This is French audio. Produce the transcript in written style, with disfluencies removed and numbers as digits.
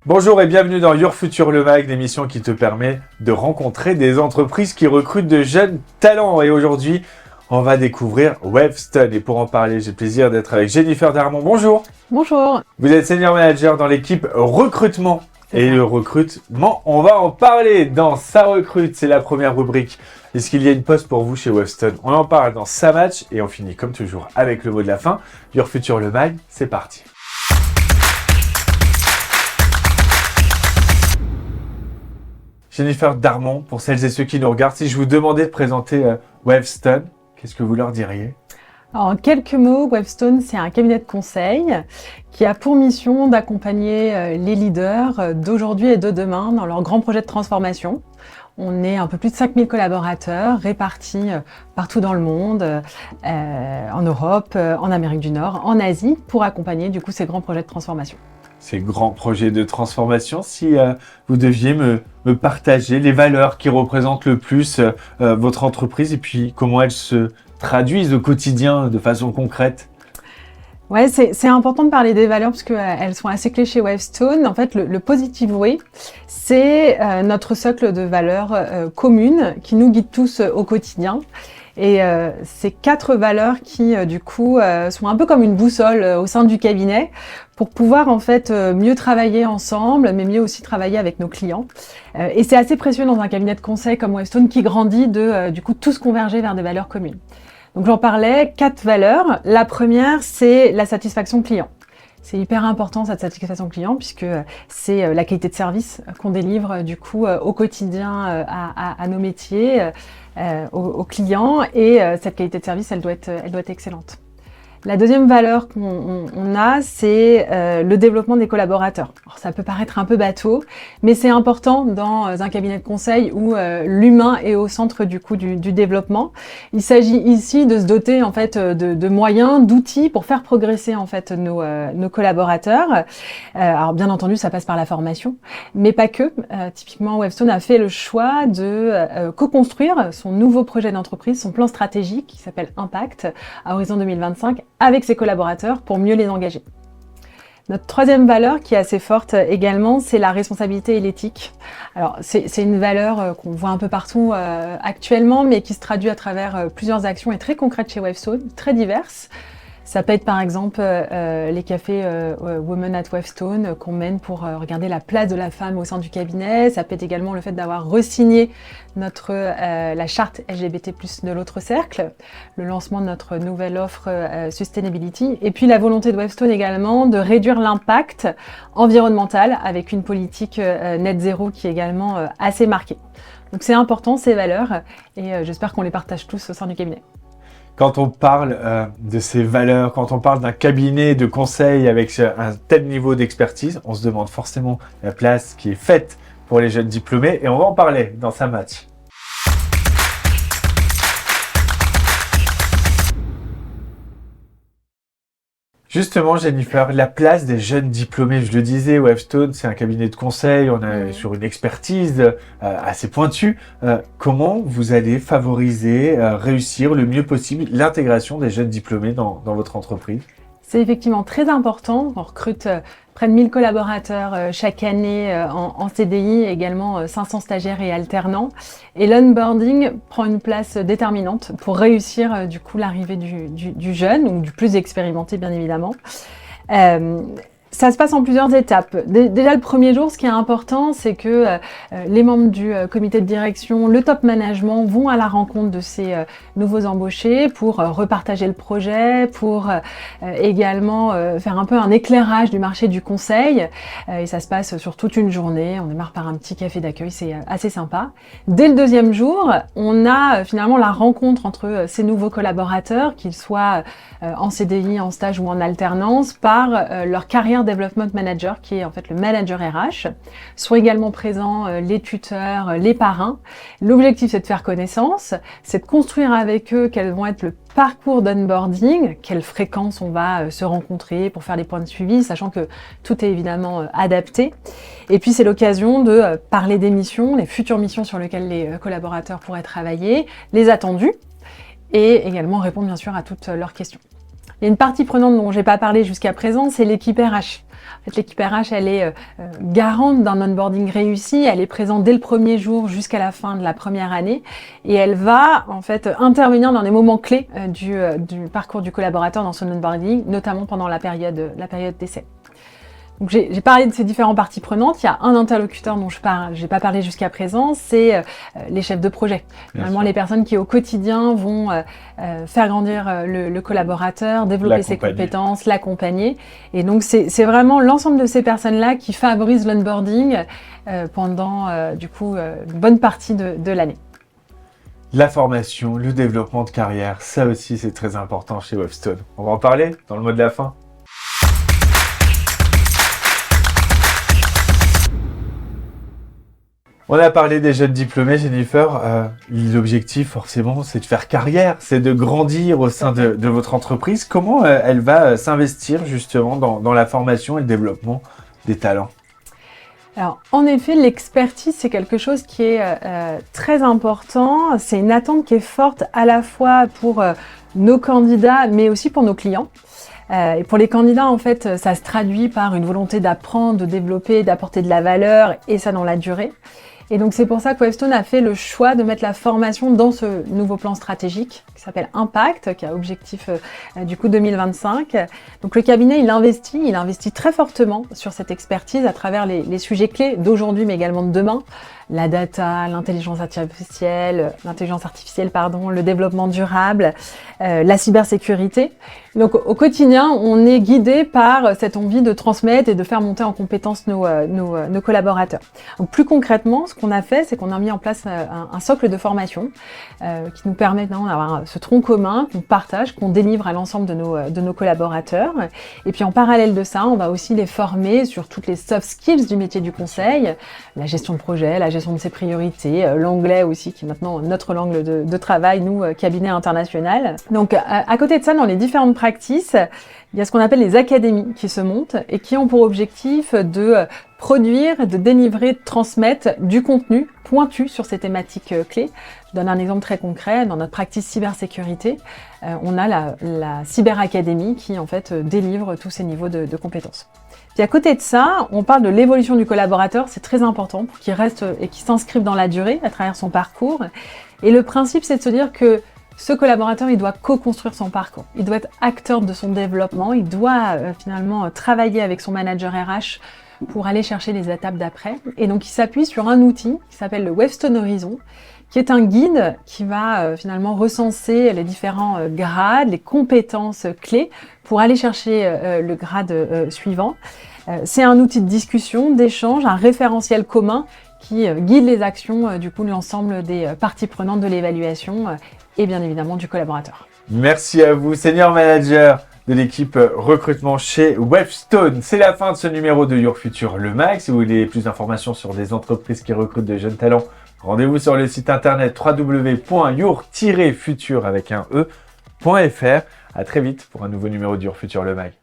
Bonjour et bienvenue dans Your Future Le Mag, l'émission qui te permet de rencontrer des entreprises qui recrutent de jeunes talents. Et aujourd'hui, on va découvrir Wavestone. Et pour en parler, j'ai le plaisir d'être avec Jennifer Darmon. Bonjour. Bonjour. Vous êtes senior manager dans l'équipe recrutement. Et le recrutement, on va en parler dans Ça recrute, c'est la première rubrique. Est-ce qu'il y a une poste pour vous chez Wavestone? On en parle dans Ça match et on finit comme toujours avec le mot de la fin. Your Future Le Mag, c'est parti. Jennifer Darmon, pour celles et ceux qui nous regardent, si je vous demandais de présenter Wavestone, qu'est-ce que vous leur diriez? Alors, en quelques mots, Wavestone, c'est un cabinet de conseil qui a pour mission d'accompagner les leaders d'aujourd'hui et de demain dans leurs grands projets de transformation. On est un peu plus de 5000 collaborateurs répartis partout dans le monde, en Europe, en Amérique du Nord, en Asie, pour accompagner du coup ces grands projets de transformation. Ces grands projets de transformation, si vous deviez me partager les valeurs qui représentent le plus votre entreprise et puis comment elles se traduisent au quotidien de façon concrète. Ouais, c'est important de parler des valeurs parce qu'elles sont assez clés chez Wavestone. En fait, le Positive Way, c'est notre socle de valeurs communes qui nous guident tous au quotidien. Et ces 4 valeurs qui, du coup, sont un peu comme une boussole au sein du cabinet pour pouvoir, en fait, mieux travailler ensemble, mais mieux aussi travailler avec nos clients. Et c'est assez précieux dans un cabinet de conseil comme Wavestone qui grandit de, du coup, tous converger vers des valeurs communes. Donc, j'en parlais, 4 valeurs. La première, c'est la satisfaction client. C'est hyper important cette satisfaction client puisque c'est la qualité de service qu'on délivre du coup au quotidien à nos métiers, aux clients et cette qualité de service elle doit être excellente. La deuxième valeur qu'on a, c'est le développement des collaborateurs. Alors, ça peut paraître un peu bateau, mais c'est important dans un cabinet de conseil où l'humain est au centre du coup du développement. Il s'agit ici de se doter en fait de moyens, d'outils pour faire progresser en fait nos collaborateurs. Alors bien entendu, ça passe par la formation, mais pas que. Typiquement, Wavestone a fait le choix de co-construire son nouveau projet d'entreprise, son plan stratégique qui s'appelle Impact à horizon 2025 avec ses collaborateurs pour mieux les engager. Notre troisième valeur qui est assez forte également, c'est la responsabilité et l'éthique. Alors c'est une valeur qu'on voit un peu partout actuellement, mais qui se traduit à travers plusieurs actions et très concrètes chez Wavestone, très diverses. Ça peut être par exemple les cafés Women at Wavestone qu'on mène pour regarder la place de la femme au sein du cabinet. Ça peut être également le fait d'avoir re-signé la charte LGBT+ de l'autre cercle, le lancement de notre nouvelle offre Sustainability, et puis la volonté de Wavestone également de réduire l'impact environnemental avec une politique net zéro qui est également assez marquée. Donc c'est important ces valeurs et j'espère qu'on les partage tous au sein du cabinet. Quand on parle de ces valeurs, quand on parle d'un cabinet de conseil avec un tel niveau d'expertise, on se demande forcément la place qui est faite pour les jeunes diplômés et on va en parler dans Ça match. Justement, Jennifer, la place des jeunes diplômés, je le disais, Wavestone, c'est un cabinet de conseil, on est sur une expertise assez pointue. Comment vous allez favoriser, réussir le mieux possible l'intégration des jeunes diplômés dans votre entreprise? C'est effectivement très important. On recrute près de 1000 collaborateurs chaque année en CDI, également 500 stagiaires et alternants. Et l'onboarding prend une place déterminante pour réussir du coup l'arrivée du jeune ou du plus expérimenté bien évidemment. Ça se passe en plusieurs étapes. Déjà le premier jour, ce qui est important, c'est que les membres du comité de direction, le top management vont à la rencontre de ces nouveaux embauchés pour repartager le projet, pour également faire un peu un éclairage du marché du conseil. Et ça se passe sur toute une journée. On démarre par un petit café d'accueil, c'est assez sympa. Dès le deuxième jour, on a finalement la rencontre entre ces nouveaux collaborateurs, qu'ils soient en CDI, en stage ou en alternance, par leur carrière Development Manager, qui est en fait le manager RH. Sont également présents les tuteurs, les parrains. L'objectif, c'est de faire connaissance, c'est de construire avec eux quels vont être le parcours d'onboarding, quelle fréquence on va se rencontrer pour faire les points de suivi, sachant que tout est évidemment adapté. Et puis c'est l'occasion de parler des missions, les futures missions sur lesquelles les collaborateurs pourraient travailler, les attendus, et également répondre bien sûr à toutes leurs questions. Il y a une partie prenante dont j'ai pas parlé jusqu'à présent, c'est l'équipe RH. En fait, l'équipe RH, elle est garante d'un onboarding réussi. Elle est présente dès le premier jour jusqu'à la fin de la première année, et elle va en fait intervenir dans les moments clés du parcours du collaborateur dans son onboarding, notamment pendant la période d'essai. Donc j'ai parlé de ces différentes parties prenantes. Il y a un interlocuteur dont j'ai pas parlé jusqu'à présent, c'est les chefs de projet. Normalement, les personnes qui au quotidien vont faire grandir le collaborateur, développer ses compétences, l'accompagner. Et donc c'est vraiment l'ensemble de ces personnes-là qui favorisent l'onboarding pendant du coup une bonne partie de l'année. La formation, le développement de carrière, ça aussi c'est très important chez Wavestone. On va en parler dans le mot de la fin. On a parlé des jeunes diplômés, Jennifer. L'objectif, forcément, c'est de faire carrière, c'est de grandir au sein de votre entreprise. Comment elle va s'investir justement dans la formation et le développement des talents? Alors, en effet, l'expertise, c'est quelque chose qui est très important. C'est une attente qui est forte à la fois pour nos candidats, mais aussi pour nos clients. Et pour les candidats, en fait, ça se traduit par une volonté d'apprendre, de développer, d'apporter de la valeur, et ça dans la durée. Et donc c'est pour ça que Wavestone a fait le choix de mettre la formation dans ce nouveau plan stratégique qui s'appelle Impact, qui a objectif du coup 2025. Donc le cabinet, il investit très fortement sur cette expertise à travers les sujets clés d'aujourd'hui, mais également de demain. La data, l'intelligence artificielle, le développement durable, la cybersécurité. Donc au quotidien, on est guidé par cette envie de transmettre et de faire monter en compétence nos collaborateurs. Donc plus concrètement, ce qu'on a fait, c'est qu'on a mis en place un socle de formation qui nous permet d'avoir ce tronc commun qu'on partage, qu'on délivre à l'ensemble de nos collaborateurs. Et puis en parallèle de ça, on va aussi les former sur toutes les soft skills du métier du conseil, la gestion de projet, la gestion de ses priorités, l'anglais aussi, qui est maintenant notre langue de travail, nous, cabinet international. Donc à côté de ça, dans les différentes pratiques, il y a ce qu'on appelle les académies qui se montent et qui ont pour objectif de produire, de délivrer, de transmettre du contenu pointu sur ces thématiques clés. Je donne un exemple très concret. Dans notre practice cybersécurité, on a la cyberacadémie qui en fait délivre tous ces niveaux de compétences. Puis à côté de ça, on parle de l'évolution du collaborateur. C'est très important pour qu'il reste et qu'il s'inscrive dans la durée à travers son parcours. Et le principe, c'est de se dire que ce collaborateur, il doit co-construire son parcours. Il doit être acteur de son développement. Il doit finalement travailler avec son manager RH pour aller chercher les étapes d'après. Et donc, il s'appuie sur un outil qui s'appelle le Wavestone Horizon, qui est un guide qui va finalement recenser les différents grades, les compétences clés pour aller chercher le grade suivant. C'est un outil de discussion, d'échange, un référentiel commun qui guide les actions du coup de l'ensemble des parties prenantes de l'évaluation et bien évidemment du collaborateur. Merci à vous, senior manager de l'équipe recrutement chez Wavestone. C'est la fin de ce numéro de Your Future le Mag. Si vous voulez plus d'informations sur des entreprises qui recrutent de jeunes talents, rendez-vous sur le site internet www.your-future avec un e.fr. À très vite pour un nouveau numéro de Your Future le Mag.